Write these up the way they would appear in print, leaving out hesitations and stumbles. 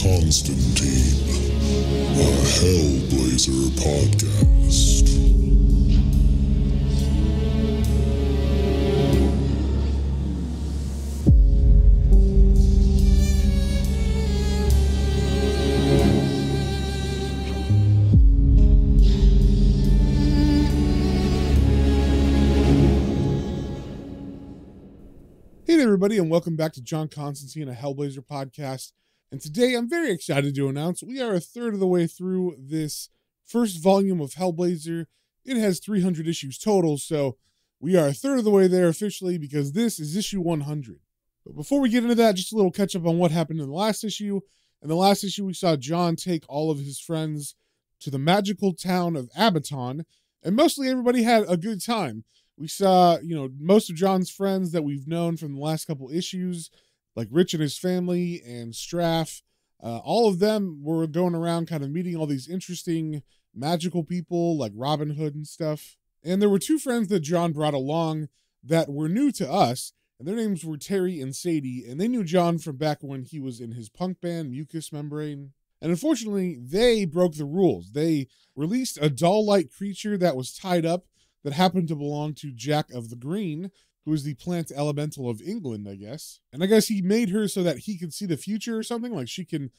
Constantine, a Hellblazer podcast. Hey there, everybody, and welcome back to John Constantine, a Hellblazer podcast. And today I'm very excited to announce we are a third of the way through this first volume of Hellblazer. It has 300 issues total, so we are a third of the way there officially because this is issue 100. But before we get into that, just a little catch up on what happened in the last issue. In the last issue, we saw John take all of his friends to the magical town of Abaton, and mostly everybody had a good time. We saw, most of John's friends that we've known from the last couple issues, like Rich and his family and Straff. All of them were going around kind of meeting all these interesting magical people like Robin Hood and stuff. And there were two friends that John brought along that were new to us, and their names were Terry and Sadie, and they knew John from back when he was in his punk band, Mucus Membrane. And unfortunately, they broke the rules. They released a doll-like creature that was tied up that happened to belong to Jack of the Green, who is the plant elemental of England, I guess. And I guess he made her so that he could see the future or something. Like she could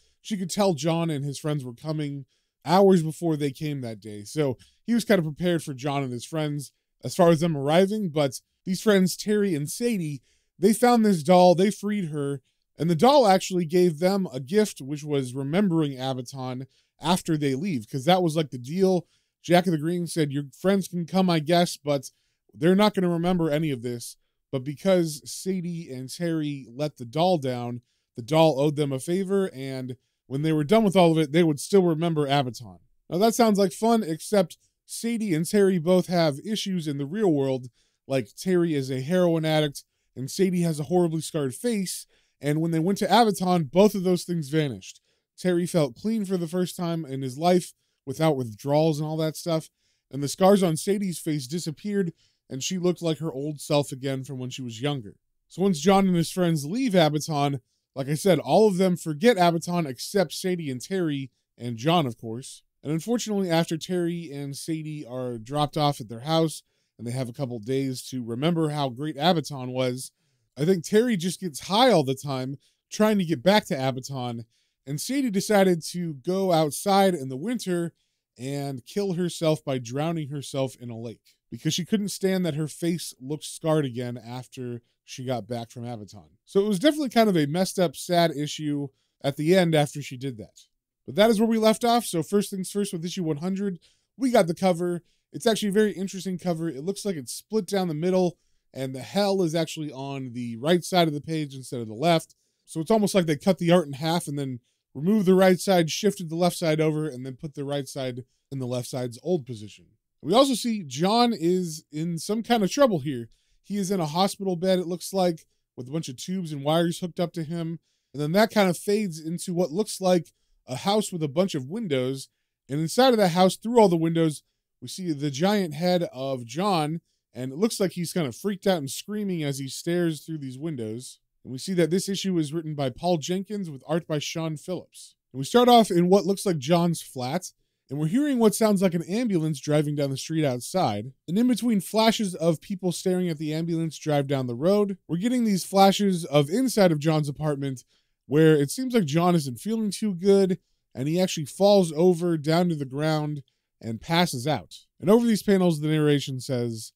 tell John and his friends were coming hours before they came that day. So he was kind of prepared for John and his friends as far as them arriving. But these friends, Terry and Sadie, they found this doll, they freed her, and the doll actually gave them a gift, which was remembering Abaton after they leave, because that was like the deal. Jack of the Green said, your friends can come, I guess, but they're not going to remember any of this. But because Sadie and Terry let the doll down, the doll owed them a favor, and when they were done with all of it, they would still remember Abaton. Now that sounds like fun, except Sadie and Terry both have issues in the real world, like Terry is a heroin addict, and Sadie has a horribly scarred face, and when they went to Abaton, both of those things vanished. Terry felt clean for the first time in his life, without withdrawals and all that stuff, and the scars on Sadie's face disappeared, and she looked like her old self again from when she was younger. So once John and his friends leave Abaton, like I said, all of them forget Abaton except Sadie and Terry, and John, of course. And unfortunately, after Terry and Sadie are dropped off at their house, and they have a couple days to remember how great Abaton was, I think Terry just gets high all the time, trying to get back to Abaton, and Sadie decided to go outside in the winter and kill herself by drowning herself in a lake because she couldn't stand that her face looked scarred again after she got back from Abaton. So it was definitely kind of a messed up, sad issue at the end after she did that. But that is where we left off. So first things first, with issue 100, we got the cover. It's actually a very interesting cover. It looks like it's split down the middle, and the hell is actually on the right side of the page instead of the left. So it's almost like they cut the art in half and then removed the right side, shifted the left side over, and then put the right side in the left side's old position. We also see John is in some kind of trouble here. He is in a hospital bed, it looks like, with a bunch of tubes and wires hooked up to him. And then that kind of fades into what looks like a house with a bunch of windows. And inside of that house, through all the windows, we see the giant head of John. And it looks like he's kind of freaked out and screaming as he stares through these windows. And we see that this issue is written by Paul Jenkins with art by Sean Phillips. And we start off in what looks like John's flat, and we're hearing what sounds like an ambulance driving down the street outside. And in between flashes of people staring at the ambulance drive down the road, we're getting these flashes of inside of John's apartment where it seems like John isn't feeling too good, and he actually falls over down to the ground and passes out. And over these panels, the narration says,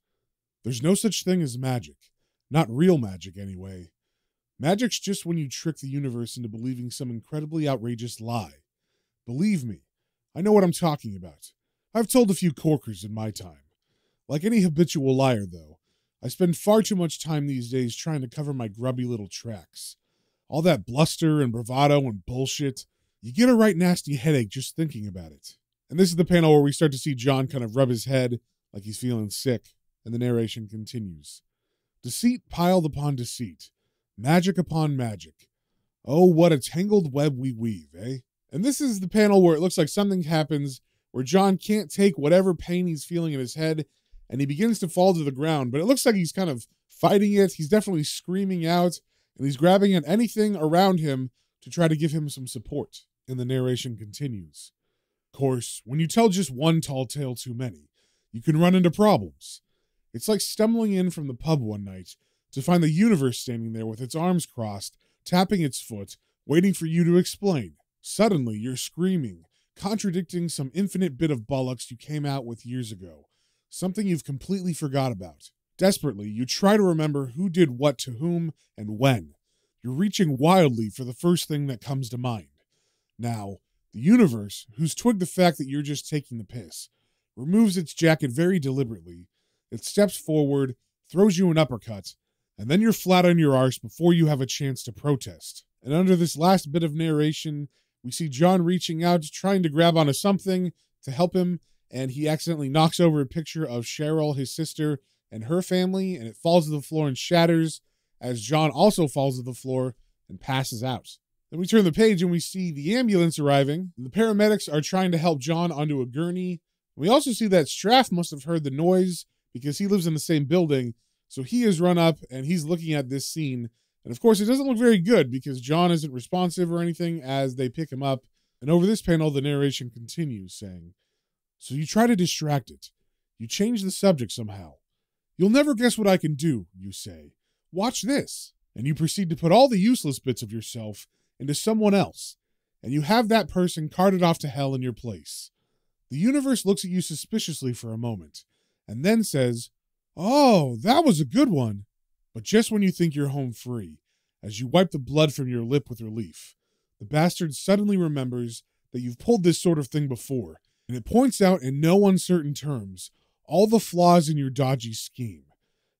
"There's no such thing as magic. Not real magic, anyway. Magic's just when you trick the universe into believing some incredibly outrageous lie. Believe me, I know what I'm talking about. I've told a few corkers in my time. Like any habitual liar, though, I spend far too much time these days trying to cover my grubby little tracks. All that bluster and bravado and bullshit, you get a right nasty headache just thinking about it." And this is the panel where we start to see John kind of rub his head like he's feeling sick, and the narration continues. "Deceit piled upon deceit. Magic upon magic. Oh, what a tangled web we weave, eh?" And this is the panel where it looks like something happens where John can't take whatever pain he's feeling in his head, and he begins to fall to the ground, but it looks like he's kind of fighting it. He's definitely screaming out, and he's grabbing at anything around him to try to give him some support. And the narration continues. Of course, when you tell just one tall tale too many, you can run into problems. It's like stumbling in from the pub one night to find the universe standing there with its arms crossed, tapping its foot, waiting for you to explain. Suddenly, you're screaming, contradicting some infinite bit of bollocks you came out with years ago, something you've completely forgot about. Desperately, you try to remember who did what to whom and when. You're reaching wildly for the first thing that comes to mind. Now, the universe, who's twigged the fact that you're just taking the piss, removes its jacket very deliberately. It steps forward, throws you an uppercut, and then you're flat on your arse before you have a chance to protest. And under this last bit of narration, we see John reaching out, trying to grab onto something to help him, and he accidentally knocks over a picture of Cheryl, his sister, and her family, and it falls to the floor and shatters, as John also falls to the floor and passes out. Then we turn the page and we see the ambulance arriving. The paramedics are trying to help John onto a gurney. We also see that Straff must have heard the noise because he lives in the same building, so he has run up and he's looking at this scene. And of course, it doesn't look very good because John isn't responsive or anything as they pick him up. And over this panel, the narration continues, saying, "So you try to distract it. You change the subject somehow. You'll never guess what I can do, you say. Watch this." And you proceed to put all the useless bits of yourself into someone else, and you have that person carted off to hell in your place. The universe looks at you suspiciously for a moment, and then says, "Oh, that was a good one." But just when you think you're home free, as you wipe the blood from your lip with relief, the bastard suddenly remembers that you've pulled this sort of thing before, and it points out in no uncertain terms all the flaws in your dodgy scheme.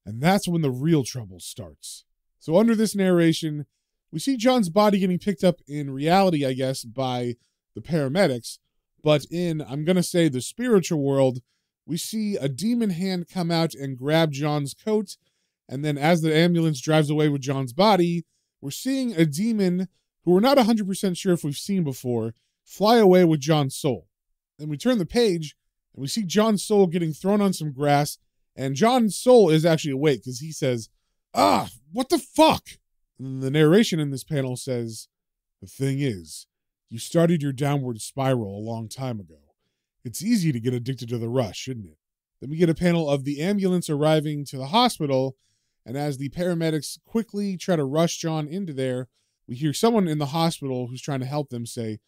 And that's when the real trouble starts. So under this narration, we see John's body getting picked up in reality, I guess, by the paramedics. But in, I'm going to say, the spiritual world, we see a demon hand come out and grab John's coat. And then as the ambulance drives away with John's body, we're seeing a demon who we're not 100% sure if we've seen before fly away with John's soul. Then we turn the page and we see John's soul getting thrown on some grass. And John's soul is actually awake because he says, "Ah, what the fuck?" And the narration in this panel says, "The thing is, you started your downward spiral a long time ago. It's easy to get addicted to the rush, isn't it?" Then we get a panel of the ambulance arriving to the hospital, and as the paramedics quickly try to rush John into there, we hear someone in the hospital who's trying to help them say,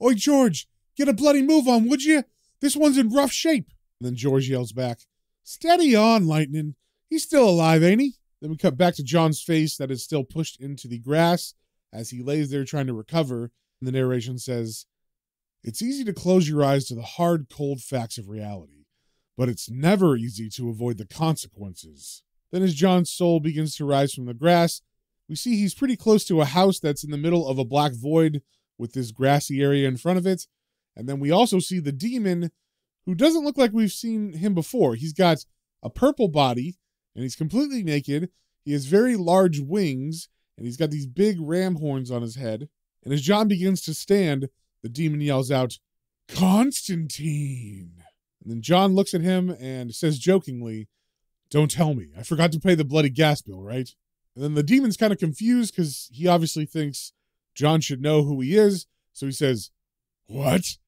"Oi, George, get a bloody move on, would you? This one's in rough shape." And then George yells back, "Steady on, Lightning. He's still alive, ain't he?" Then we cut back to John's face that is still pushed into the grass as he lays there trying to recover. And the narration says, "It's easy to close your eyes to the hard, cold facts of reality, but it's never easy to avoid the consequences." Then as John's soul begins to rise from the grass, we see he's pretty close to a house that's in the middle of a black void with this grassy area in front of it. And then we also see the demon, who doesn't look like we've seen him before. He's got a purple body, and he's completely naked. He has very large wings, and he's got these big ram horns on his head. And as John begins to stand, the demon yells out, "Constantine!" And then John looks at him and says jokingly, "Don't tell me, I forgot to pay the bloody gas bill, right?" And then the demon's kind of confused because he obviously thinks John should know who he is. So he says, "What?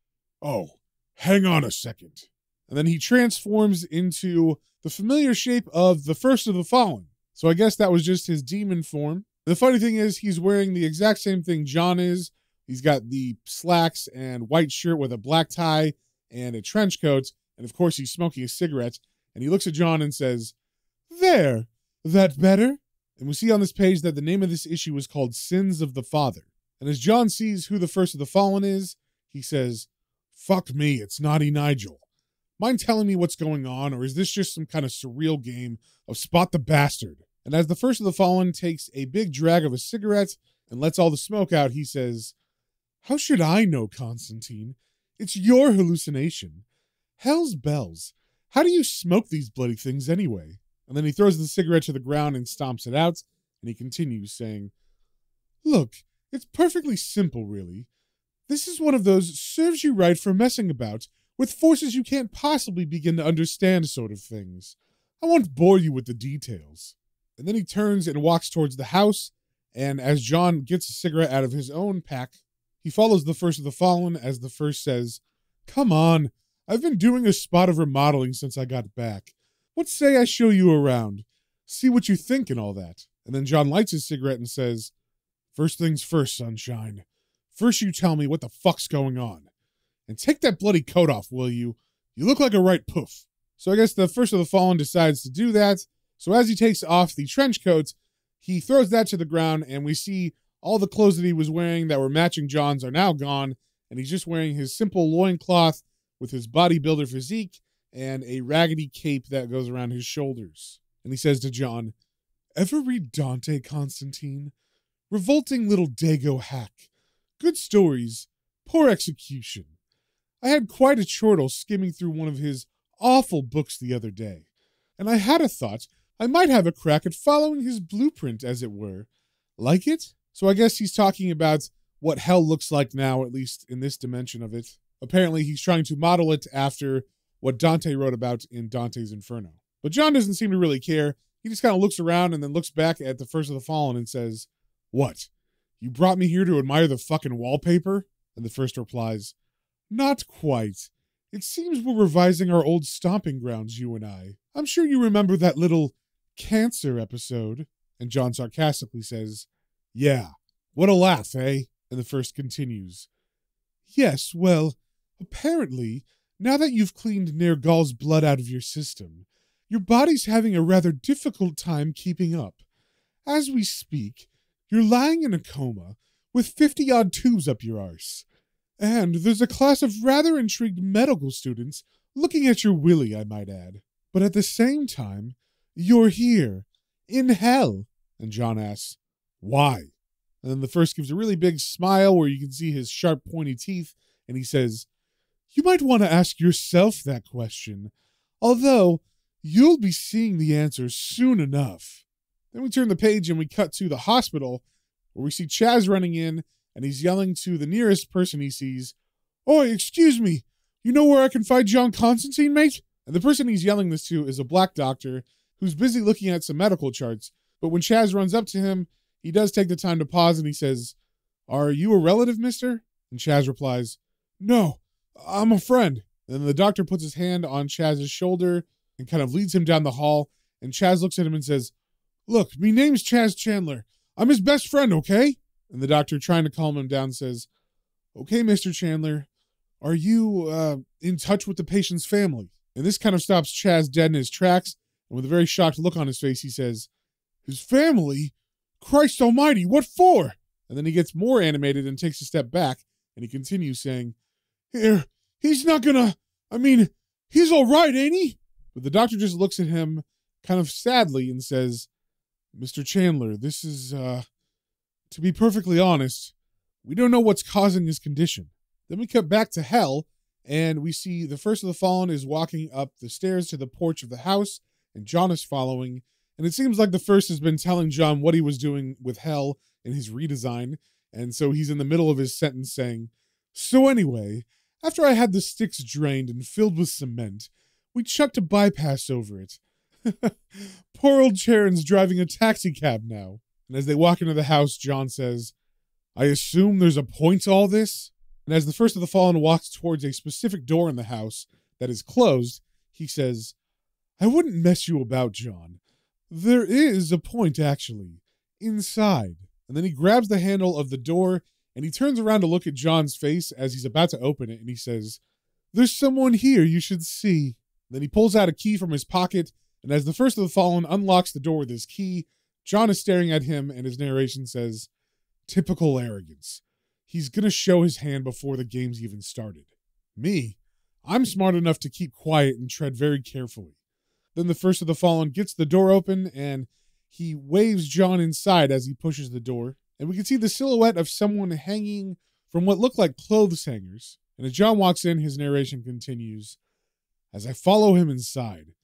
Oh, hang on a second." And then he transforms into the familiar shape of the first of the fallen. So I guess that was just his demon form. The funny thing is he's wearing the exact same thing John is. He's got the slacks and white shirt with a black tie and a trench coat. And of course he's smoking a cigarette. And he looks at John and says, "There, that better?" And we see on this page that the name of this issue is called Sins of the Father. And as John sees who the first of the fallen is, he says, "Fuck me, it's Naughty Nigel. Mind telling me what's going on, or is this just some kind of surreal game of Spot the Bastard?" And as the first of the fallen takes a big drag of a cigarette and lets all the smoke out, he says, "How should I know, Constantine? It's your hallucination. Hell's bells. How do you smoke these bloody things anyway?" And then he throws the cigarette to the ground and stomps it out, and he continues saying, "Look, it's perfectly simple, really. This is one of those serves you right for messing about with forces you can't possibly begin to understand sort of things. I won't bore you with the details." And then he turns and walks towards the house, and as John gets a cigarette out of his own pack, He follows the First of the Fallen as the First says, "Come on, I've been doing a spot of remodeling since I got back. What say I show you around? See what you think and all that." And then John lights his cigarette and says, "First things first, sunshine. First you tell me what the fuck's going on. And take that bloody coat off, will you? You look like a right poof." So I guess the First of the Fallen decides to do that. So as he takes off the trench coat, he throws that to the ground, and we see all the clothes that he was wearing that were matching John's are now gone, and he's just wearing his simple loincloth with his bodybuilder physique and a raggedy cape that goes around his shoulders. And he says to John, "Ever read Dante, Constantine? Revolting little Dago hack. Good stories, poor execution. I had quite a chortle skimming through one of his awful books the other day, and I had a thought I might have a crack at following his blueprint, as it were. Like it?" So I guess he's talking about what hell looks like now, at least in this dimension of it. Apparently he's trying to model it after what Dante wrote about in Dante's Inferno. But John doesn't seem to really care. He just kind of looks around and then looks back at the First of the Fallen and says, "What? You brought me here to admire the fucking wallpaper?" And the First replies, "Not quite. It seems we're revising our old stomping grounds, you and I. I'm sure you remember that little cancer episode." And John sarcastically says, "Yeah, what a laugh, eh?" And the First continues, "Yes, well, apparently, now that you've cleaned Nergal's blood out of your system, your body's having a rather difficult time keeping up. As we speak, you're lying in a coma with 50-odd tubes up your arse. And there's a class of rather intrigued medical students looking at your willy, I might add. But at the same time, you're here, in hell." And John asks, "Why?" And then the First gives a really big smile where you can see his sharp, pointy teeth, and he says, "You might want to ask yourself that question, although you'll be seeing the answer soon enough." Then we turn the page and we cut to the hospital, where we see Chaz running in, and he's yelling to the nearest person he sees, "Oi, excuse me, you know where I can find John Constantine, mate?" And the person he's yelling this to is a black doctor who's busy looking at some medical charts, but when Chaz runs up to him, he does take the time to pause and he says, "Are you a relative, mister?" And Chaz replies, "No, I'm a friend." And then the doctor puts his hand on Chaz's shoulder and kind of leads him down the hall, and Chaz looks at him and says, "Look, me name's Chaz Chandler. I'm his best friend, okay?" And the doctor, trying to calm him down, says, "Okay, Mr. Chandler, are you in touch with the patient's family?" And this kind of stops Chaz dead in his tracks, and with a very shocked look on his face, he says, "His family? Christ almighty, what for?" And then he gets more animated and takes a step back, and he continues saying, "Here, he's not gonna, he's all right, ain't he?" But the doctor just looks at him kind of sadly and says, "Mr. Chandler, this is, to be perfectly honest, we don't know what's causing his condition." Then we cut back to hell, and we see the First of the Fallen is walking up the stairs to the porch of the house, and John is following. And it seems like the First has been telling John what he was doing with hell in his redesign, and so he's in the middle of his sentence saying, "So anyway, after I had the sticks drained and filled with cement, we chucked a bypass over it. Poor old Charon's driving a taxi cab now." And as they walk into the house, John says, "I assume there's a point to all this?" And as the First of the Fallen walks towards a specific door in the house that is closed, he says, "I wouldn't mess you about, John. There is a point, actually, inside." And then he grabs the handle of the door, and he turns around to look at John's face as he's about to open it, and he says, "There's someone here you should see." Then he pulls out a key from his pocket, and as the First of the Fallen unlocks the door with his key, John is staring at him, and his narration says, "Typical arrogance. He's gonna show his hand before the game's even started. Me, I'm smart enough to keep quiet and tread very carefully." Then the First of the Fallen gets the door open, and he waves John inside as he pushes the door. And we can see the silhouette of someone hanging from what look like clothes hangers. And as John walks in, his narration continues, "As I follow him inside,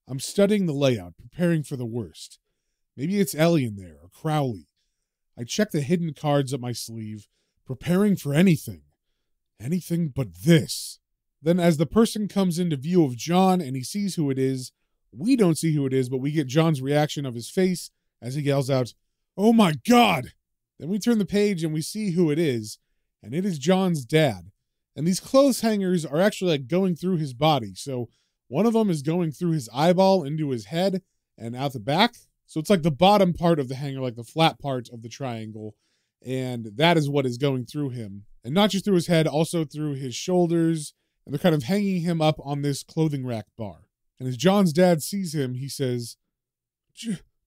I'm studying the layout, preparing for the worst. Maybe it's Ellie in there, or Crowley. I check the hidden cards up my sleeve, preparing for anything. Anything but this." Then as the person comes into view of John and he sees who it is, we don't see who it is, but we get John's reaction of his face as he yells out, "Oh my God!" Then we turn the page and we see who it is, and it is John's dad. And these clothes hangers are actually like going through his body. So one of them is going through his eyeball into his head and out the back. So it's like the bottom part of the hanger, like the flat part of the triangle. And that is what is going through him. And not just through his head, also through his shoulders. And they're kind of hanging him up on this clothing rack bar. And as John's dad sees him, he says,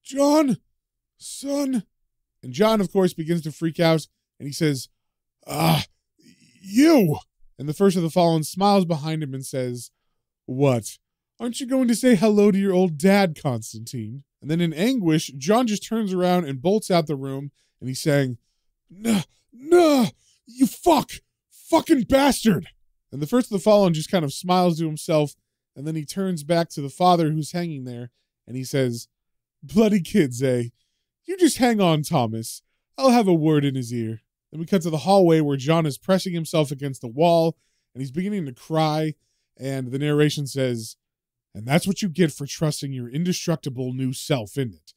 John, son. And John, of course, begins to freak out. And he says, you. And the first of the fallen smiles behind him and says, what? Aren't you going to say hello to your old dad, Constantine? And then in anguish, John just turns around and bolts out the room. And he's saying, nah, you fucking bastard. And the first of the fallen just kind of smiles to himself. And then he turns back to the father who's hanging there. And he says, bloody kids, eh? You just hang on, Thomas. I'll have a word in his ear. Then we cut to the hallway where John is pressing himself against the wall. And he's beginning to cry. And the narration says, and that's what you get for trusting your indestructible new self, isn't it?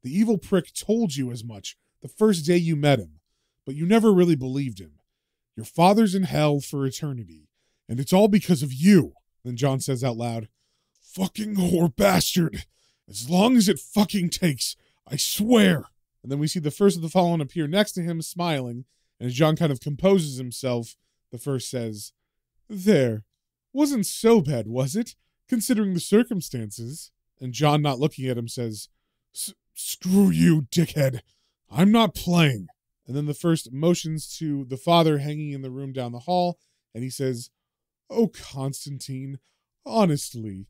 The evil prick told you as much the first day you met him, but you never really believed him. Your father's in hell for eternity, and it's all because of you. Then John says out loud, fucking whore bastard. As long as it fucking takes, I swear. And then we see the first of the fallen appear next to him, smiling, and as John kind of composes himself, the first says, there. Wasn't so bad, was it? Considering the circumstances. And John, not looking at him, says, screw you, dickhead. I'm not playing. And then the first motions to the father hanging in the room down the hall, and he says, oh, Constantine, honestly,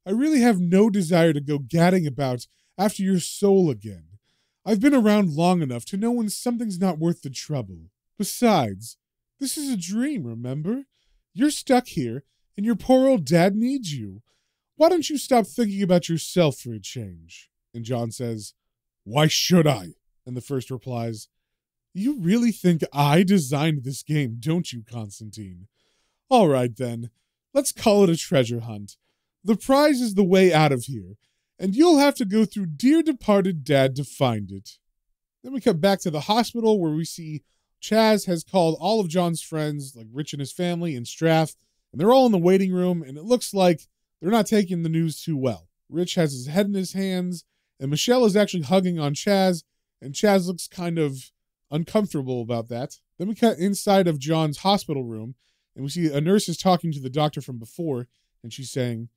I really have no desire to go gadding about after your soul again. I've been around long enough to know when something's not worth the trouble. Besides, this is a dream, remember? You're stuck here, and your poor old dad needs you. Why don't you stop thinking about yourself for a change? And John says, why should I? And the first replies, you really think I designed this game, don't you, Constantine? All right, then. Let's call it a treasure hunt. The prize is the way out of here, and you'll have to go through dear departed dad to find it. Then we cut back to the hospital where we see Chaz has called all of John's friends, like Rich and his family, and Straff, and they're all in the waiting room, and it looks like they're not taking the news too well. Rich has his head in his hands, and Michelle is actually hugging on Chaz, and Chaz looks kind of uncomfortable about that. Then we cut inside of John's hospital room, and we see a nurse is talking to the doctor from before, and she's saying,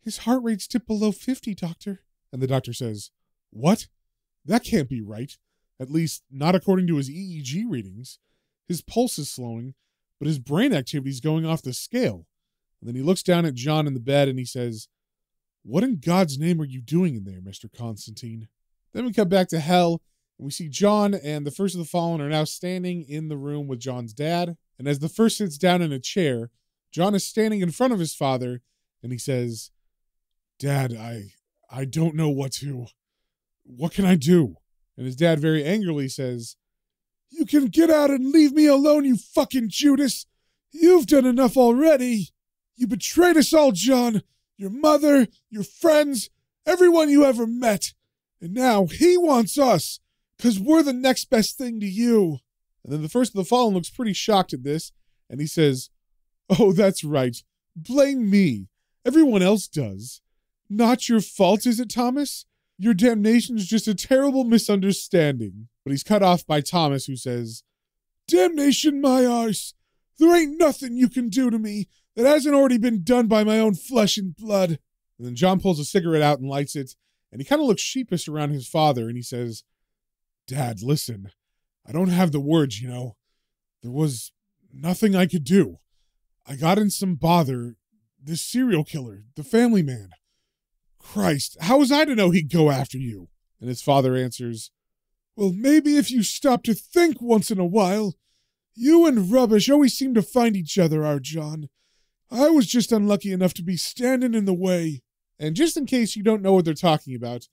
his heart rate's dipped below 50, doctor. And the doctor says, what? That can't be right. At least, not according to his EEG readings. His pulse is slowing, but his brain activity's going off the scale. And then he looks down at John in the bed and he says, what in God's name are you doing in there, Mr. Constantine? Then we come back to hell, and we see John and the first of the fallen are now standing in the room with John's dad. And as the first sits down in a chair, John is standing in front of his father, and he says, Dad, I don't know what can I do? And his dad very angrily says, you can get out and leave me alone, you fucking Judas. You've done enough already. You betrayed us all, John. Your mother, your friends, everyone you ever met. And now he wants us, because we're the next best thing to you. And then the first of the fallen looks pretty shocked at this, and he says, oh, that's right. Blame me. Everyone else does. Not your fault, is it, Thomas? Your damnation's just a terrible misunderstanding. But he's cut off by Thomas, who says, damnation my arse. There ain't nothing you can do to me that hasn't already been done by my own flesh and blood. And then John pulls a cigarette out and lights it, and he kind of looks sheepish around his father, and he says, Dad, listen, I don't have the words, you know. There was nothing I could do. I got in some bother. This serial killer, the family man. Christ, how was I to know he'd go after you? And his father answers, well, maybe if you stop to think once in a while. You and rubbish always seem to find each other, our John. I was just unlucky enough to be standing in the way. And just in case you don't know what they're talking about,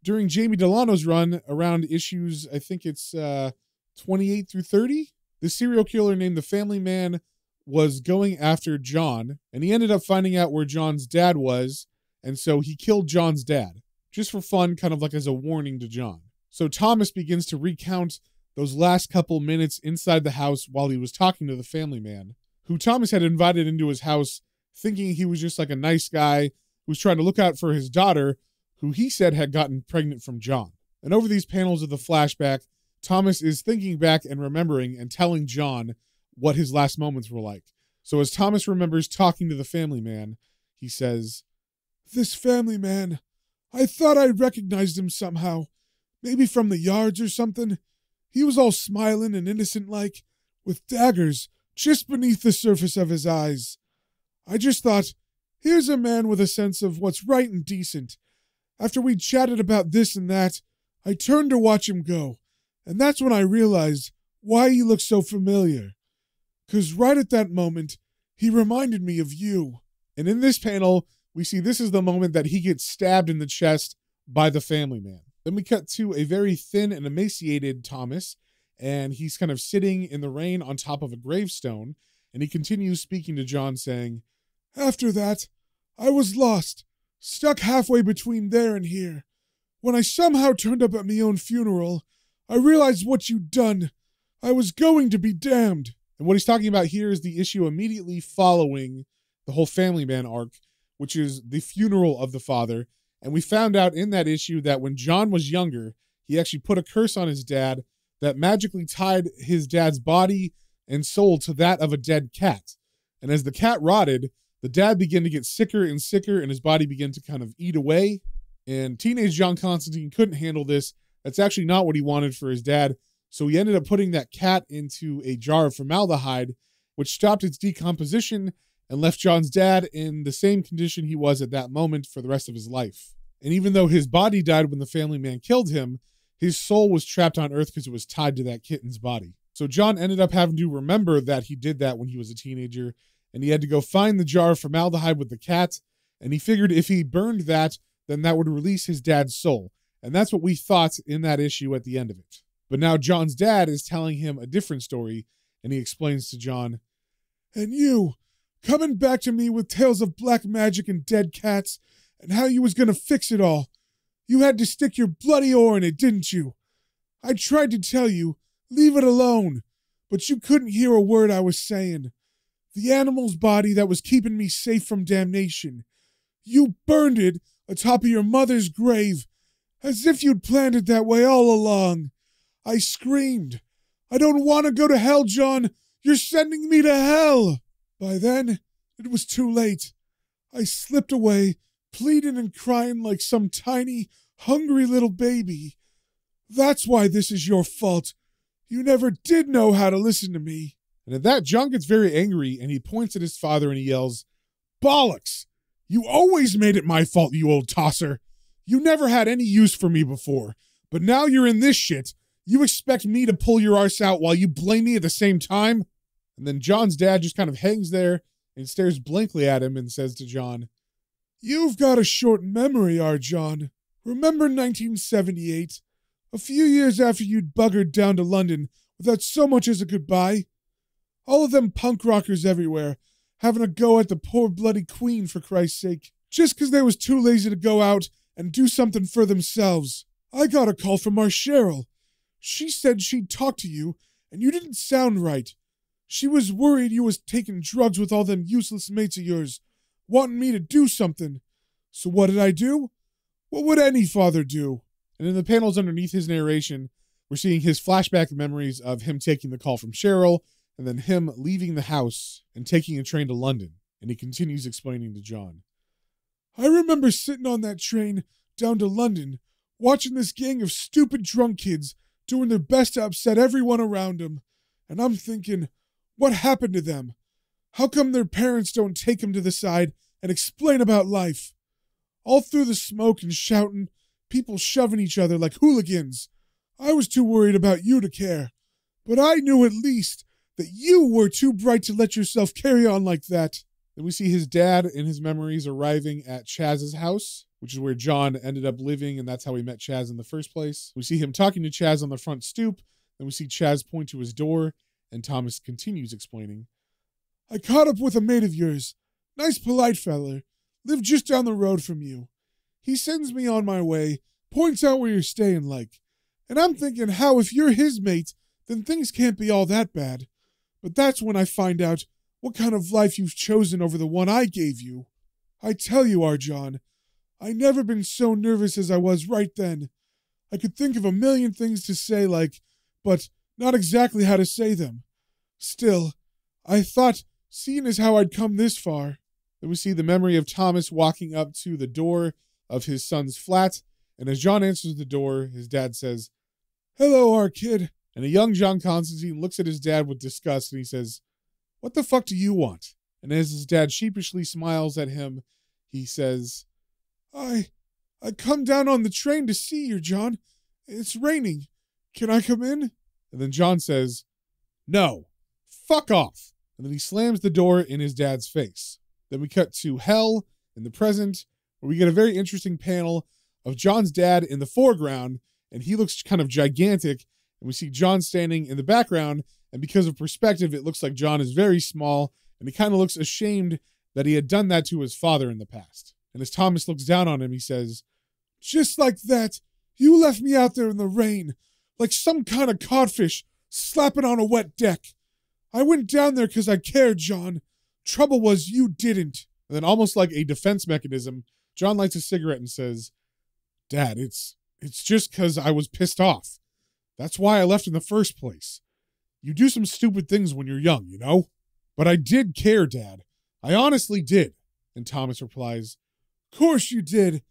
during Jamie Delano's run around issues, I think it's 28 through 30, the serial killer named the Family Man was going after John, and he ended up finding out where John's dad was, and so he killed John's dad, just for fun, kind of like as a warning to John. So Thomas begins to recount those last couple minutes inside the house while he was talking to the family man, who Thomas had invited into his house thinking he was just like a nice guy who was trying to look out for his daughter, who he said had gotten pregnant from John. And over these panels of the flashback, Thomas is thinking back and remembering and telling John what his last moments were like. So as Thomas remembers talking to the family man, he says, "This family man, I thought I recognized him somehow, maybe from the yards or something. He was all smiling and innocent-like, with daggers just beneath the surface of his eyes. I just thought, here's a man with a sense of what's right and decent. After we chatted about this and that, I turned to watch him go, and that's when I realized why he looked so familiar. 'Cause right at that moment, he reminded me of you." And in this panel, we see this is the moment that he gets stabbed in the chest by the family man. Then we cut to a very thin and emaciated Thomas, and he's kind of sitting in the rain on top of a gravestone, and he continues speaking to John saying, "After that, I was lost, stuck halfway between there and here. When I somehow turned up at my own funeral, I realized what you'd done. I was going to be damned." And what he's talking about here is the issue immediately following the whole family man arc, which is the funeral of the father. And we found out in that issue that when John was younger, he actually put a curse on his dad that magically tied his dad's body and soul to that of a dead cat. And as the cat rotted, the dad began to get sicker and sicker, and his body began to kind of eat away. And teenage John Constantine couldn't handle this. That's actually not what he wanted for his dad. So he ended up putting that cat into a jar of formaldehyde, which stopped its decomposition and left John's dad in the same condition he was at that moment for the rest of his life. And even though his body died when the family man killed him, his soul was trapped on Earth because it was tied to that kitten's body. So John ended up having to remember that he did that when he was a teenager, and he had to go find the jar of formaldehyde with the cat, and he figured if he burned that, then that would release his dad's soul. And that's what we thought in that issue at the end of it. But now John's dad is telling him a different story, and he explains to John, "And you, coming back to me with tales of black magic and dead cats, and how you was gonna fix it all. You had to stick your bloody oar in it, didn't you? I tried to tell you, leave it alone, but you couldn't hear a word I was saying. The animal's body that was keeping me safe from damnation. You burned it atop of your mother's grave, as if you'd planned it that way all along. I screamed, 'I don't want to go to hell, John. You're sending me to hell.' By then, it was too late. I slipped away, pleading and crying like some tiny, hungry little baby. That's why this is your fault. You never did know how to listen to me." And at that, John gets very angry, and he points at his father and he yells, "Bollocks! You always made it my fault, you old tosser. You never had any use for me before, but now you're in this shit. You expect me to pull your arse out while you blame me at the same time?" And then John's dad just kind of hangs there and stares blankly at him and says to John, "You've got a short memory, our John. Remember 1978? A few years after you'd buggered down to London without so much as a goodbye? All of them punk rockers everywhere, having a go at the poor bloody Queen, for Christ's sake, just 'cause they was too lazy to go out and do something for themselves. I got a call from our Cheryl. She said she'd talk to you, and you didn't sound right. She was worried you was taking drugs with all them useless mates of yours, wanting me to do something. So what did I do? What would any father do?" And in the panels underneath his narration, we're seeing his flashback memories of him taking the call from Cheryl, and then him leaving the house and taking a train to London. And he continues explaining to John, "I remember sitting on that train down to London, watching this gang of stupid drunk kids doing their best to upset everyone around them. And I'm thinking, what happened to them? How come their parents don't take them to the side and explain about life? All through the smoke and shouting, people shoving each other like hooligans. I was too worried about you to care. But I knew at least that you were too bright to let yourself carry on like that." Then we see his dad in his memories arriving at Chaz's house, which is where John ended up living, and that's how we met Chaz in the first place. We see him talking to Chaz on the front stoop, then we see Chaz point to his door, and Thomas continues explaining, "I caught up with a mate of yours, nice polite feller, lived just down the road from you. He sends me on my way, points out where you're staying like, And I'm thinking how if you're his mate, then things can't be all that bad. But that's when I find out what kind of life you've chosen over the one I gave you. I tell you, Arjan, I never been so nervous as I was right then. I could think of a million things to say but not exactly how to say them. Still, I thought, seeing as how I'd come this far. Then we see the memory of Thomas walking up to the door of his son's flat, and as John answers the door, his dad says, "Hello, our kid." And a young John Constantine looks at his dad with disgust, and he says, "What the fuck do you want?" And as his dad sheepishly smiles at him, he says, I come down on the train to see you, John. It's raining. Can I come in?" And then John says, "No, fuck off." And then he slams the door in his dad's face. Then we cut to hell in the present, where we get a very interesting panel of John's dad in the foreground, and he looks kind of gigantic, and we see John standing in the background, and because of perspective, it looks like John is very small, and he kind of looks ashamed that he had done that to his father in the past. And as Thomas looks down on him, he says, "Just like that, you left me out there in the rain, like some kind of codfish slapping on a wet deck. I went down there because I cared, John. Trouble was you didn't." And then almost like a defense mechanism, John lights a cigarette and says, "Dad, it's just because I was pissed off. That's why I left in the first place. You do some stupid things when you're young, you know? But I did care, Dad. I honestly did." And Thomas replies, "Course you did.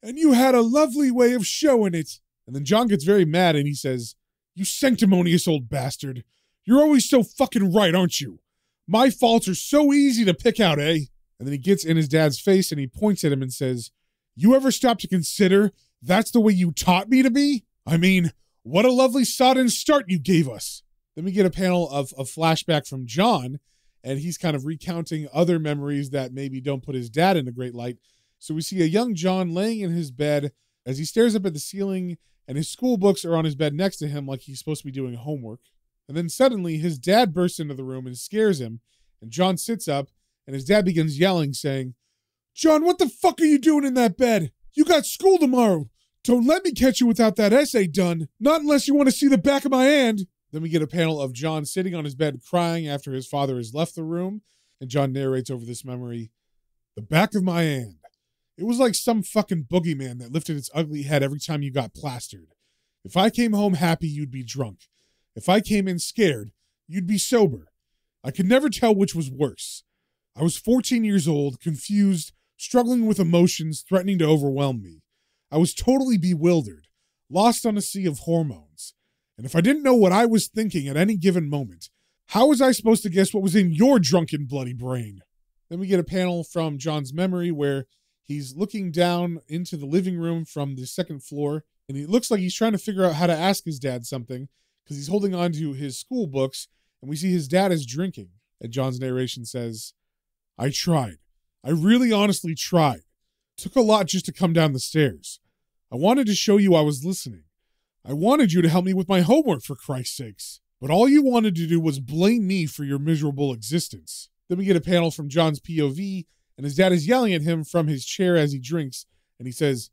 And you had a lovely way of showing it." And then John gets very mad and he says, "You sanctimonious old bastard. You're always so fucking right, aren't you? My faults are so easy to pick out, eh?" And then he gets in his dad's face and he points at him and says, "You ever stop to consider that's the way you taught me to be? I mean, what a lovely sodden start you gave us." Then we get a panel of a flashback from John, and he's kind of recounting other memories that maybe don't put his dad in a great light. So we see a young John laying in his bed as he stares up at the ceiling, and his school books are on his bed next to him like he's supposed to be doing homework. And then suddenly his dad bursts into the room and scares him, and John sits up, and his dad begins yelling, saying, "John, what the fuck are you doing in that bed? You got school tomorrow. Don't let me catch you without that essay done. Not unless you want to see the back of my hand." Then we get a panel of John sitting on his bed crying after his father has left the room, and John narrates over this memory, "The back of my hand. It was like some fucking boogeyman that lifted its ugly head every time you got plastered. If I came home happy, you'd be drunk. If I came in scared, you'd be sober. I could never tell which was worse. I was 14 years old, confused, struggling with emotions threatening to overwhelm me. I was totally bewildered, lost on a sea of hormones. And if I didn't know what I was thinking at any given moment, how was I supposed to guess what was in your drunken, bloody brain?" Then we get a panel from John's memory where he's looking down into the living room from the second floor, and it looks like he's trying to figure out how to ask his dad something because he's holding on to his school books, and we see his dad is drinking. And John's narration says, "I tried. I really honestly tried. Took a lot just to come down the stairs. I wanted to show you I was listening. I wanted you to help me with my homework, for Christ's sakes. But all you wanted to do was blame me for your miserable existence." Then we get a panel from John's POV, and his dad is yelling at him from his chair as he drinks, and he says,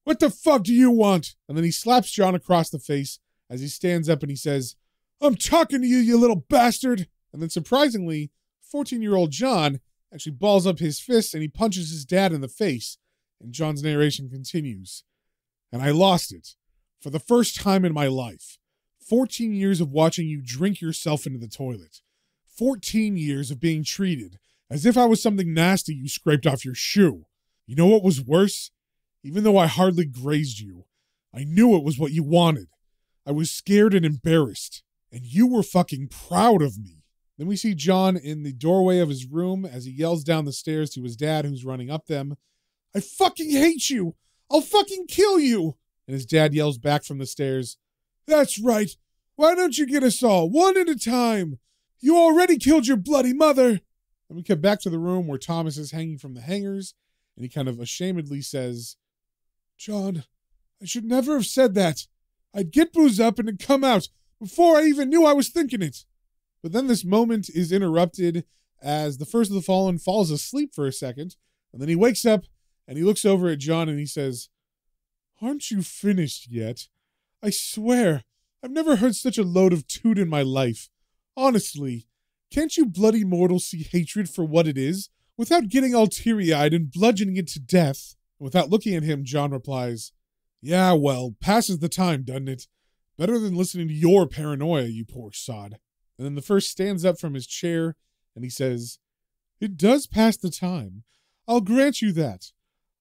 "What the fuck do you want?" And then he slaps John across the face as he stands up and he says, "I'm talking to you, you little bastard." And then surprisingly, 14-year-old John actually balls up his fist and he punches his dad in the face. And John's narration continues, "And I lost it. For the first time in my life. 14 years of watching you drink yourself into the toilet. 14 years of being treated as if I was something nasty you scraped off your shoe. You know what was worse? Even though I hardly grazed you, I knew it was what you wanted. I was scared and embarrassed, and you were fucking proud of me." Then we see John in the doorway of his room as he yells down the stairs to his dad who's running up them, "I fucking hate you! I'll fucking kill you!" And his dad yells back from the stairs, "That's right. Why don't you get us all, one at a time? You already killed your bloody mother." And we come back to the room where Thomas is hanging from the hangers, and he kind of ashamedly says, "John, I should never have said that. I'd get booze up and it'd come out before I even knew I was thinking it." But then this moment is interrupted as the first of the fallen falls asleep for a second, and then he wakes up and he looks over at John and he says, "Aren't you finished yet? I swear, I've never heard such a load of toot in my life. Honestly, can't you bloody mortals see hatred for what it is, without getting all teary-eyed and bludgeoning it to death? Without looking at him, John replies, Yeah, well, passes the time, doesn't it? Better than listening to your paranoia, you poor sod. And then the first stands up from his chair, and he says, It does pass the time. I'll grant you that.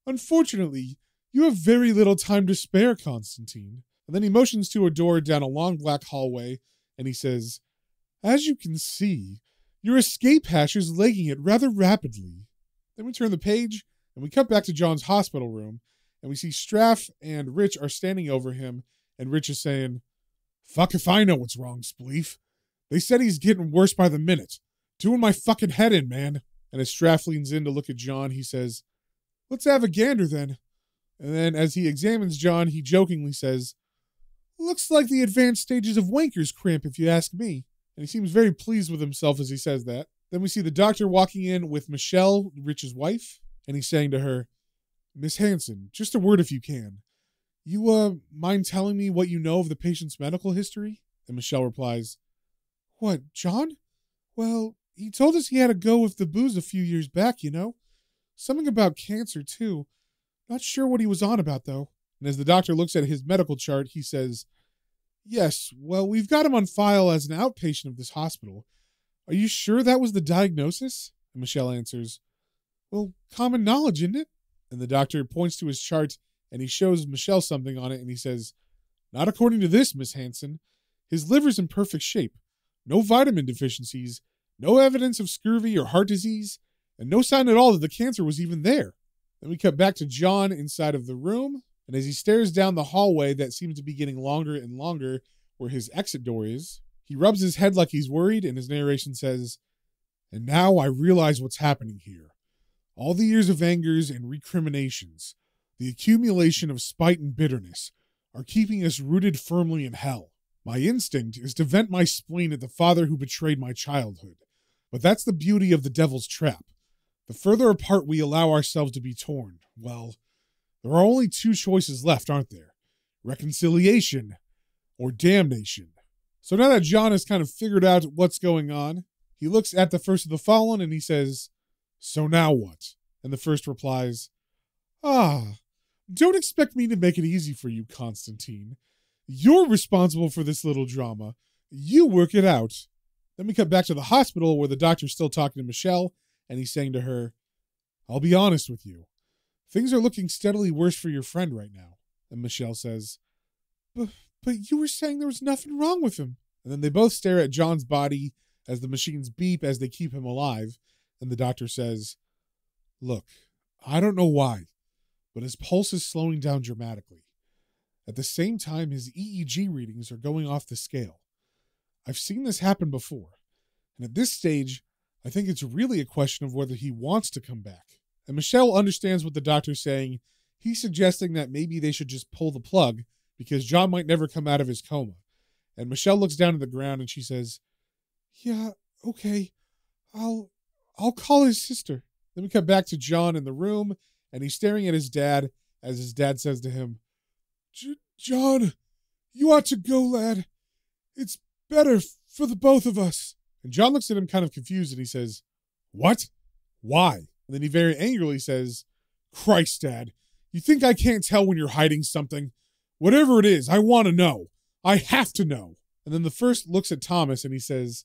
Unfortunately, you have very little time to spare, Constantine. And then he motions to a door down a long black hallway, and he says, As you can see, your escape hatch is legging it rather rapidly. Then we turn the page, and we cut back to John's hospital room, and we see Straff and Rich are standing over him, and Rich is saying, Fuck if I know what's wrong, Spleef. They said he's getting worse by the minute. Doing my fucking head in, man. And as Straff leans in to look at John, he says, Let's have a gander then. And then as he examines John, he jokingly says, Looks like the advanced stages of wanker's cramp, if you ask me. And he seems very pleased with himself as he says that. Then we see the doctor walking in with Michelle, Rich's wife, and he's saying to her, Miss Hanson, just a word if you can. You, mind telling me what you know of the patient's medical history? And Michelle replies, What, John? Well, he told us he had a go with the booze a few years back, you know. Something about cancer, too. Not sure what he was on about, though. And as the doctor looks at his medical chart, he says, Yes, well, we've got him on file as an outpatient of this hospital. Are you sure that was the diagnosis? And Michelle answers, Well, common knowledge, isn't it? And the doctor points to his chart, and he shows Michelle something on it, and he says, Not according to this, Miss Hanson. His liver's in perfect shape. No vitamin deficiencies, no evidence of scurvy or heart disease, and no sign at all that the cancer was even there. Then we cut back to John inside of the room, and as he stares down the hallway that seems to be getting longer and longer where his exit door is, he rubs his head like he's worried, and his narration says, And now I realize what's happening here. All the years of angers and recriminations, the accumulation of spite and bitterness, are keeping us rooted firmly in hell. My instinct is to vent my spleen at the father who betrayed my childhood. But that's the beauty of the devil's trap. The further apart we allow ourselves to be torn, well, there are only two choices left, aren't there? Reconciliation or damnation. So now that John has kind of figured out what's going on, he looks at the first of the fallen and he says, So now what? And the first replies, Don't expect me to make it easy for you, Constantine. You're responsible for this little drama. You work it out. Then we cut back to the hospital where the doctor's still talking to Michelle, and he's saying to her, I'll be honest with you. Things are looking steadily worse for your friend right now. And Michelle says, But you were saying there was nothing wrong with him. And then they both stare at John's body as the machines beep as they keep him alive. And the doctor says, Look, I don't know why, but his pulse is slowing down dramatically. At the same time, his EEG readings are going off the scale. I've seen this happen before, and at this stage, I think it's really a question of whether he wants to come back. And Michelle understands what the doctor's saying. He's suggesting that maybe they should just pull the plug because John might never come out of his coma. And Michelle looks down at the ground and she says, Yeah, okay, I'll call his sister. Then we cut back to John in the room, and he's staring at his dad as his dad says to him, John, you ought to go, lad. It's better for the both of us. And John looks at him kind of confused, and he says, What? Why? And then he very angrily says, Christ, Dad, you think I can't tell when you're hiding something? Whatever it is, I want to know. I have to know. And then the first looks at Thomas, and he says,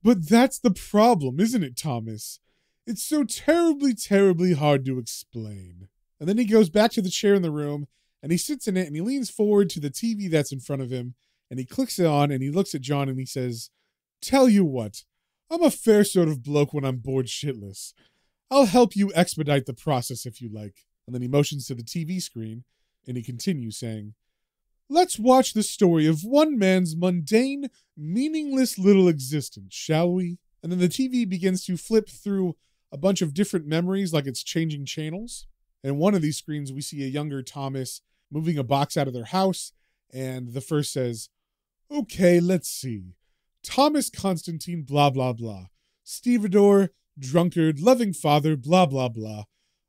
But that's the problem, isn't it, Thomas? It's so terribly, terribly hard to explain. And then he goes back to the chair in the room, and he sits in it, and he leans forward to the TV that's in front of him, and he clicks it on, and he looks at John, and he says, Tell you what, I'm a fair sort of bloke when I'm bored shitless. I'll help you expedite the process if you like. And then he motions to the TV screen, and he continues saying, Let's watch the story of one man's mundane, meaningless little existence, shall we? And then the TV begins to flip through a bunch of different memories like it's changing channels. And in one of these screens, we see a younger Thomas moving a box out of their house, and the first says, Okay, let's see. Thomas Constantine, blah, blah, blah. Stevedore, drunkard, loving father, blah, blah, blah.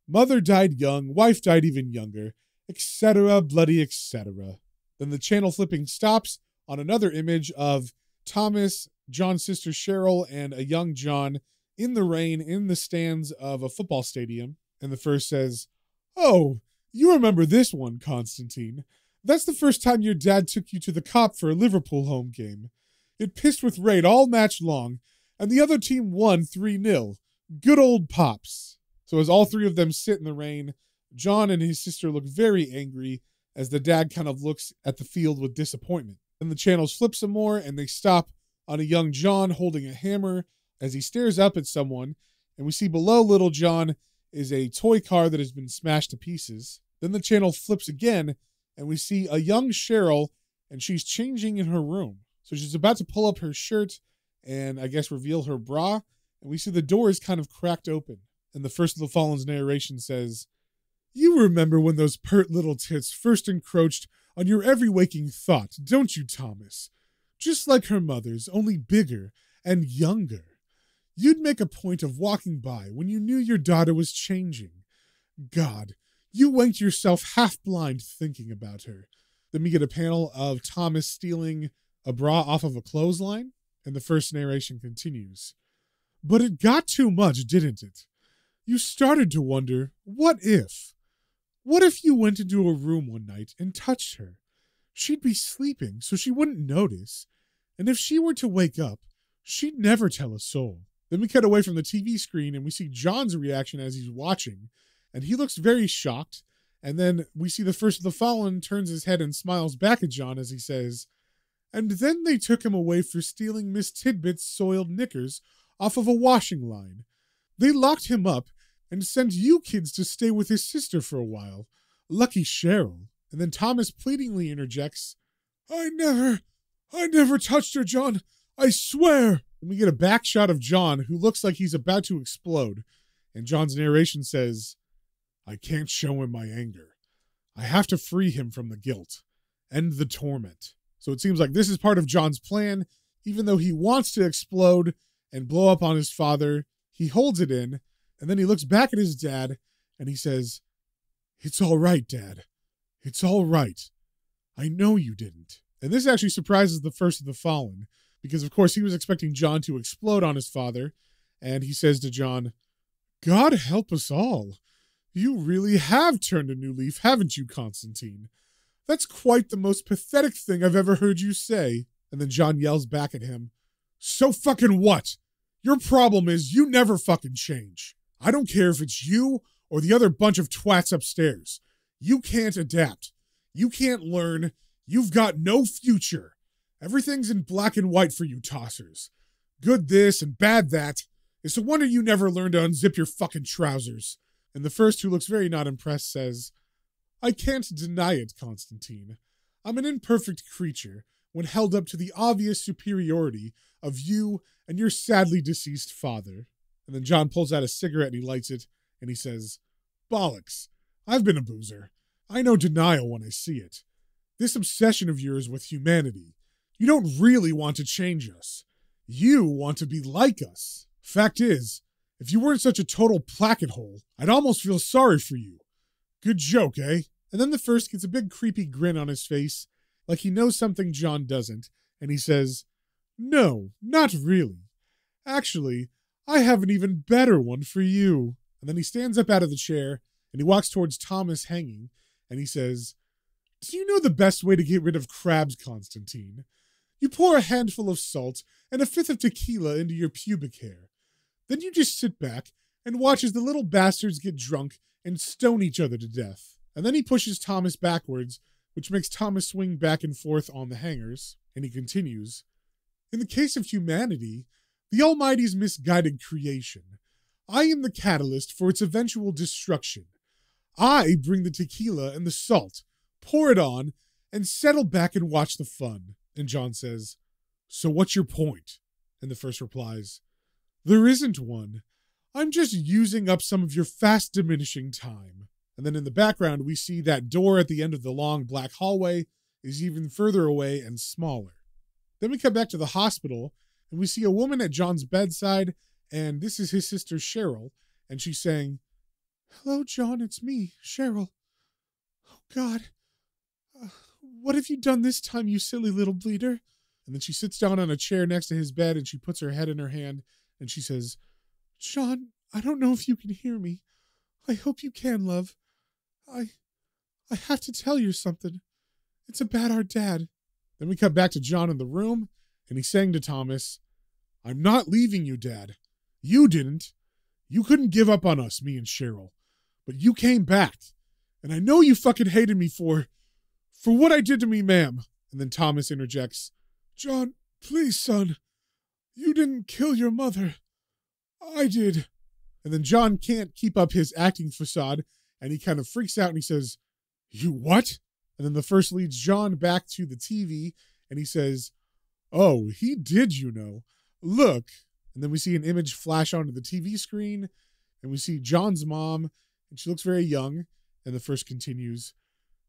Mother died young, wife died even younger, etc., bloody etc. Then the channel flipping stops on another image of Thomas, John's sister Cheryl, and a young John in the rain in the stands of a football stadium. And the first says, "Oh, you remember this one, Constantine. That's the first time your dad took you to the Cop for a Liverpool home game. It pissed with rain all match long, and the other team won 3-0. Good old Pops." So as all three of them sit in the rain, John and his sister look very angry as the dad kind of looks at the field with disappointment. Then the channels flip some more, and they stop on a young John holding a hammer as he stares up at someone, and we see below little John is a toy car that has been smashed to pieces. Then the channel flips again, and we see a young Cheryl, and she's changing in her room. So she's about to pull up her shirt and I guess reveal her bra, and we see the door is kind of cracked open. And the First of the Fallen's narration says, "You remember when those pert little tits first encroached on your every waking thought, don't you, Thomas? Just like her mother's, only bigger and younger. You'd make a point of walking by when you knew your daughter was changing. God, you wanked yourself half blind thinking about her." Then we get a panel of Thomas stealing a bra off of a clothesline, and the first narration continues. "But it got too much, didn't it? You started to wonder, what if? What if you went into a room one night and touched her? She'd be sleeping, so she wouldn't notice. And if she were to wake up, she'd never tell a soul." Then we cut away from the TV screen and we see John's reaction as he's watching, and he looks very shocked. And then we see the First of the Fallen turns his head and smiles back at John as he says, "And then they took him away for stealing Miss Tidbit's soiled knickers off of a washing line. They locked him up and sent you kids to stay with his sister for a while. Lucky Cheryl." And then Thomas pleadingly interjects, I never touched her, John. I swear." And we get a back shot of John, who looks like he's about to explode. And John's narration says, "I can't show him my anger. I have to free him from the guilt. End the torment." So it seems like this is part of John's plan. Even though he wants to explode and blow up on his father, he holds it in, and then he looks back at his dad, and he says, "It's all right, Dad. It's all right. I know you didn't." And this actually surprises the First of the Fallen, because of course he was expecting John to explode on his father, and he says to John, "God help us all. You really have turned a new leaf, haven't you, Constantine? That's quite the most pathetic thing I've ever heard you say." And then John yells back at him, "So fucking what? Your problem is you never fucking change. I don't care if it's you or the other bunch of twats upstairs. You can't adapt. You can't learn. You've got no future. Everything's in black and white for you tossers. Good this and bad that. It's a wonder you never learned to unzip your fucking trousers." And the first, who looks very not impressed, says, "I can't deny it, Constantine. I'm an imperfect creature when held up to the obvious superiority of you and your sadly deceased father." And then John pulls out a cigarette and he lights it, and he says, "Bollocks. I've been a boozer. I know denial when I see it. This obsession of yours with humanity. You don't really want to change us. You want to be like us. Fact is, if you weren't such a total placket hole, I'd almost feel sorry for you. Good joke, eh?" And then the first gets a big creepy grin on his face, like he knows something John doesn't, and he says, "No, not really. Actually, I have an even better one for you." And then he stands up out of the chair, and he walks towards Thomas hanging, and he says, "Do you know the best way to get rid of crabs, Constantine? You pour a handful of salt and a fifth of tequila into your pubic hair. Then you just sit back and watch as the little bastards get drunk and stone each other to death." And then he pushes Thomas backwards, which makes Thomas swing back and forth on the hangers, and he continues, "In the case of humanity, the Almighty's misguided creation, I am the catalyst for its eventual destruction. I bring the tequila and the salt, pour it on, and settle back and watch the fun." And John says, "So what's your point?" And the first replies, "There isn't one. I'm just using up some of your fast diminishing time." And then in the background, we see that door at the end of the long black hallway is even further away and smaller. Then we come back to the hospital, and we see a woman at John's bedside, and this is his sister Cheryl, and she's saying, "Hello, John, it's me, Cheryl. Oh, God. What have you done this time, you silly little bleeder? And then she sits down on a chair next to his bed and she puts her head in her hand and she says, John, I don't know if you can hear me. I hope you can, love. I have to tell you something. It's about our dad. Then we cut back to John in the room and he's saying to Thomas, I'm not leaving you, Dad. You didn't. You couldn't give up on us, me and Cheryl. But you came back. And I know you fucking hated me for what I did to me, ma'am. And then Thomas interjects, John, please, son. You didn't kill your mother. I did. And then John can't keep up his acting facade, and he kind of freaks out and he says, you what? And then the first leads John back to the TV, and he says, oh, he did, you know. Look. And then we see an image flash onto the TV screen, and we see John's mom, and she looks very young, and the first continues,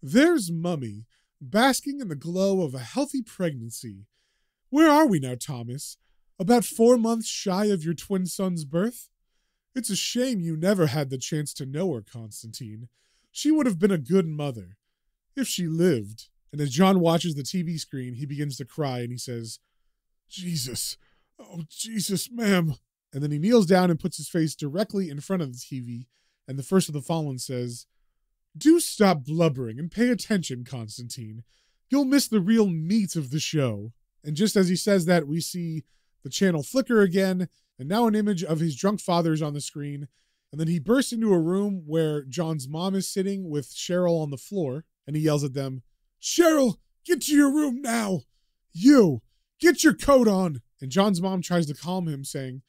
there's Mummy, basking in the glow of a healthy pregnancy. Where are we now, Thomas? About 4 months shy of your twin son's birth? It's a shame you never had the chance to know her, Constantine. She would have been a good mother. If she lived. And as John watches the TV screen, he begins to cry and he says, Jesus. Oh, Jesus, ma'am. And then he kneels down and puts his face directly in front of the TV. And the first of the fallen says, do stop blubbering and pay attention, Constantine. You'll miss the real meat of the show. And just as he says that, we see the channel flicker again, and now an image of his drunk father is on the screen. And then he bursts into a room where John's mom is sitting with Cheryl on the floor, and he yells at them, Cheryl, get to your room now. You, get your coat on. And John's mom tries to calm him, saying,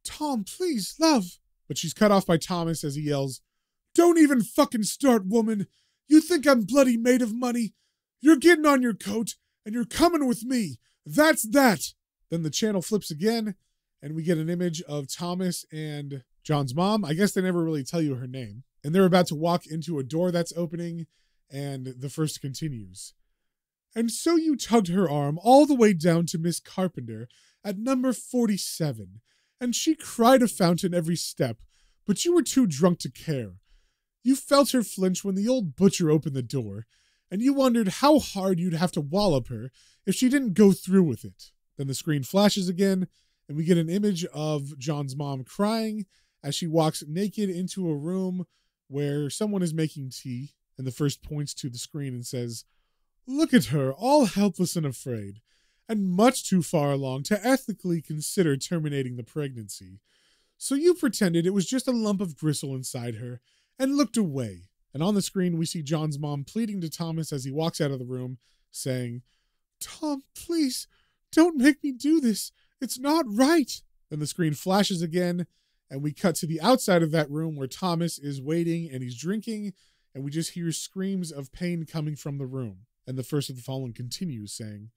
Tom, please, love. But she's cut off by Thomas as he yells, don't even fucking start, woman. You think I'm bloody made of money? You're getting on your coat, and you're coming with me. That's that. Then the channel flips again, and we get an image of Thomas and John's mom. I guess they never really tell you her name. And they're about to walk into a door that's opening, and the first continues. And so you tugged her arm all the way down to Miss Carpenter at number 47, and she cried a fountain every step, but you were too drunk to care. You felt her flinch when the old butcher opened the door, and you wondered how hard you'd have to wallop her if she didn't go through with it. Then the screen flashes again, and we get an image of John's mom crying as she walks naked into a room where someone is making tea, and the first points to the screen and says, look at her, all helpless and afraid, and much too far along to ethically consider terminating the pregnancy. So you pretended it was just a lump of gristle inside her, and looked away. And on the screen, we see John's mom pleading to Thomas as he walks out of the room, saying, Tom, please, don't make me do this. It's not right. Then the screen flashes again, and we cut to the outside of that room where Thomas is waiting and he's drinking, and we just hear screams of pain coming from the room. And the first of the fallen continues, saying,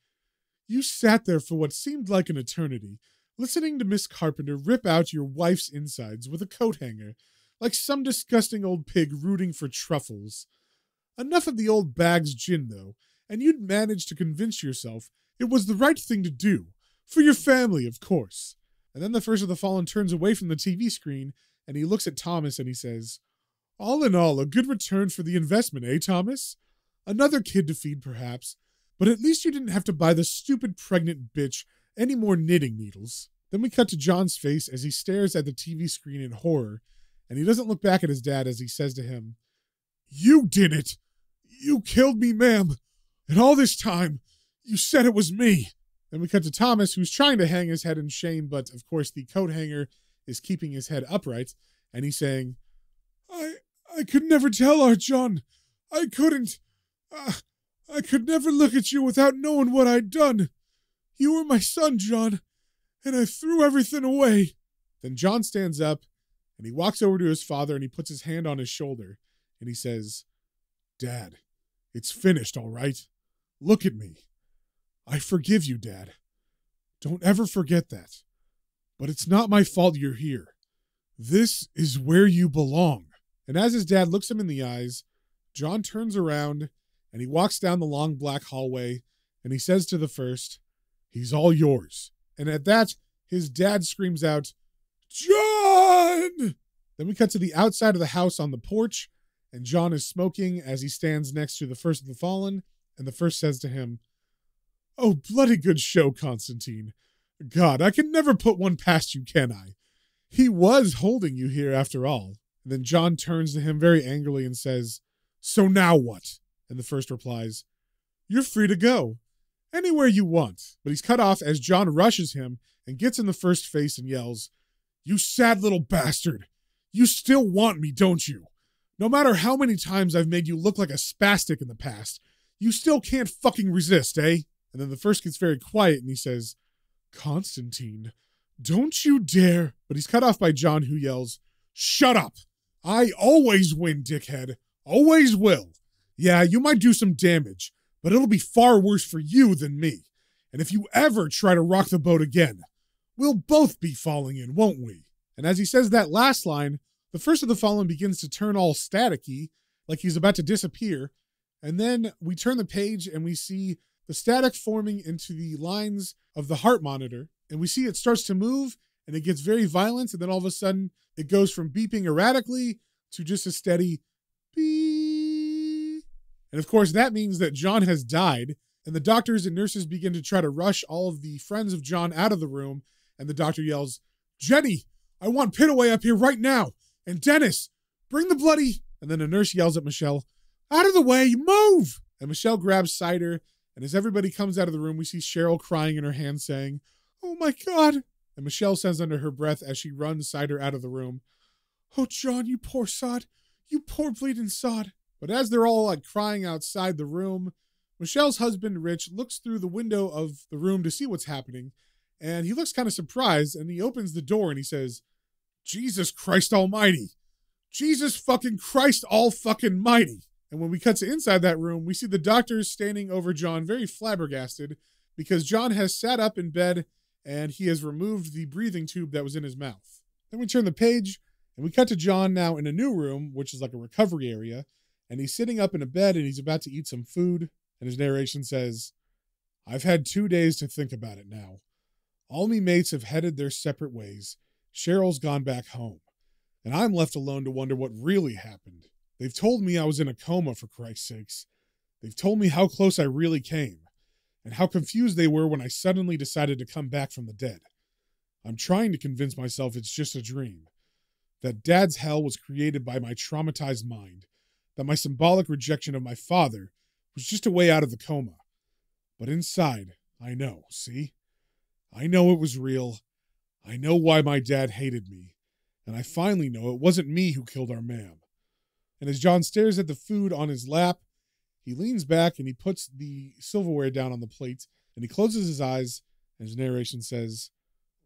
you sat there for what seemed like an eternity, listening to Miss Carpenter rip out your wife's insides with a coat hanger, like some disgusting old pig rooting for truffles. Enough of the old bag's gin, though, and you'd managed to convince yourself it was the right thing to do. For your family, of course. And then the first of the fallen turns away from the TV screen, and he looks at Thomas and he says, all in all, a good return for the investment, eh, Thomas? Another kid to feed, perhaps, but at least you didn't have to buy the stupid pregnant bitch any more knitting needles. Then we cut to John's face as he stares at the TV screen in horror, and he doesn't look back at his dad as he says to him, you did it! You killed me, ma'am! And all this time, you said it was me! Then we cut to Thomas, who's trying to hang his head in shame, but of course the coat hanger is keeping his head upright, and he's saying, I could never tell our John. I couldn't. I could never look at you without knowing what I'd done. You were my son, John, and I threw everything away. Then John stands up, and he walks over to his father, and he puts his hand on his shoulder, and he says, Dad, it's finished, all right? Look at me. I forgive you, Dad. Don't ever forget that. But it's not my fault you're here. This is where you belong. And as his dad looks him in the eyes, John turns around, and he walks down the long black hallway, and he says to the first, he's all yours. And at that, his dad screams out, John! Then we cut to the outside of the house on the porch, and John is smoking as he stands next to the first of the fallen, And the first says to him, "Oh, bloody good show, Constantine. God, I can never put one past you, can I? He was holding you here after all." And then John turns to him very angrily and says, "So now what?" And the first replies, "You're free to go. Anywhere you want." But he's cut off as John rushes him and gets in the first face and yells, "You sad little bastard. You still want me, don't you? No matter how many times I've made you look like a spastic in the past, you still can't fucking resist, eh?" And then the first gets very quiet and he says, "Constantine, don't you dare." But he's cut off by John, who yells, "Shut up. I always win, dickhead. Always will. Yeah, you might do some damage, but it'll be far worse for you than me. And if you ever try to rock the boat again, we'll both be falling in, won't we?" And as he says that last line, the first of the fallen begins to turn all staticky, like he's about to disappear. And then we turn the page and we see the static forming into the lines of the heart monitor. And we see it starts to move and it gets very violent. And then all of a sudden it goes from beeping erratically to just a steady beep. And of course that means that John has died. And the doctors and nurses begin to try to rush all of the friends of John out of the room. And the doctor yells, "Jenny, I want Pitaway up here right now. And Dennis, bring the bloody..." And then a nurse yells at Michelle, "Out of the way, move!" And Michelle grabs Cider. And as everybody comes out of the room, we see Cheryl crying in her hand saying, "Oh my God." And Michelle says under her breath as she runs Cider out of the room, "Oh, John, you poor sod. You poor bleeding sod." But as they're all like crying outside the room, Michelle's husband, Rich, looks through the window of the room to see what's happening. And he looks kind of surprised and he opens the door and he says, "Jesus Christ almighty. Jesus fucking Christ all fucking mighty." And when we cut to inside that room, we see the doctors standing over John very flabbergasted because John has sat up in bed and he has removed the breathing tube that was in his mouth. Then we turn the page and we cut to John now in a new room, which is like a recovery area. And he's sitting up in a bed and he's about to eat some food. And his narration says, "I've had 2 days to think about it now. All me mates have headed their separate ways. Cheryl's gone back home. And I'm left alone to wonder what really happened. They've told me I was in a coma, for Christ's sakes. They've told me how close I really came, and how confused they were when I suddenly decided to come back from the dead. I'm trying to convince myself it's just a dream, that Dad's hell was created by my traumatized mind, that my symbolic rejection of my father was just a way out of the coma. But inside, I know, see? I know it was real. I know why my dad hated me, and I finally know it wasn't me who killed our ma'am." And as John stares at the food on his lap, he leans back and he puts the silverware down on the plate and he closes his eyes and his narration says,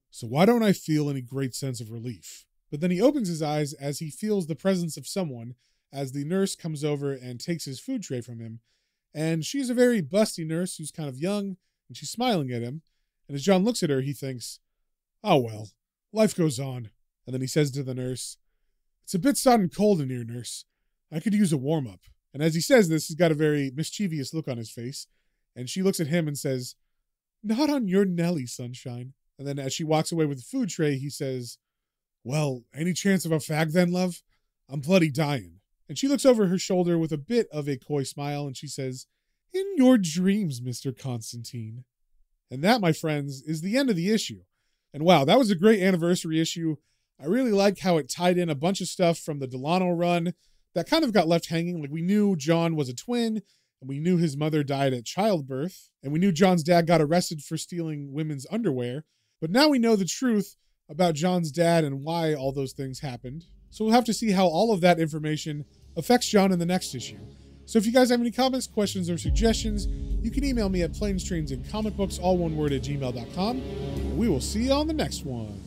"So why don't I feel any great sense of relief?" But then he opens his eyes as he feels the presence of someone as the nurse comes over and takes his food tray from him. And she's a very busty nurse who's kind of young and she's smiling at him. And as John looks at her, he thinks, "Oh well, life goes on." And then he says to the nurse, "It's a bit sodden cold in here, nurse. I could use a warm-up." And as he says this, he's got a very mischievous look on his face. And she looks at him and says, "Not on your Nelly, sunshine." And then as she walks away with the food tray, he says, "Well, any chance of a fag then, love? I'm bloody dying." And she looks over her shoulder with a bit of a coy smile and she says, "In your dreams, Mr. Constantine." And that, my friends, is the end of the issue. And wow, that was a great anniversary issue. I really like how it tied in a bunch of stuff from the Delano run that kind of got left hanging. Like we knew John was a twin, and we knew his mother died at childbirth, and we knew John's dad got arrested for stealing women's underwear. But now we know the truth about John's dad and why all those things happened. So we'll have to see how all of that information affects John in the next issue. So if you guys have any comments, questions, or suggestions, you can email me at planestrains and comicbooks, all one word, @gmail.com. And we will see you on the next one.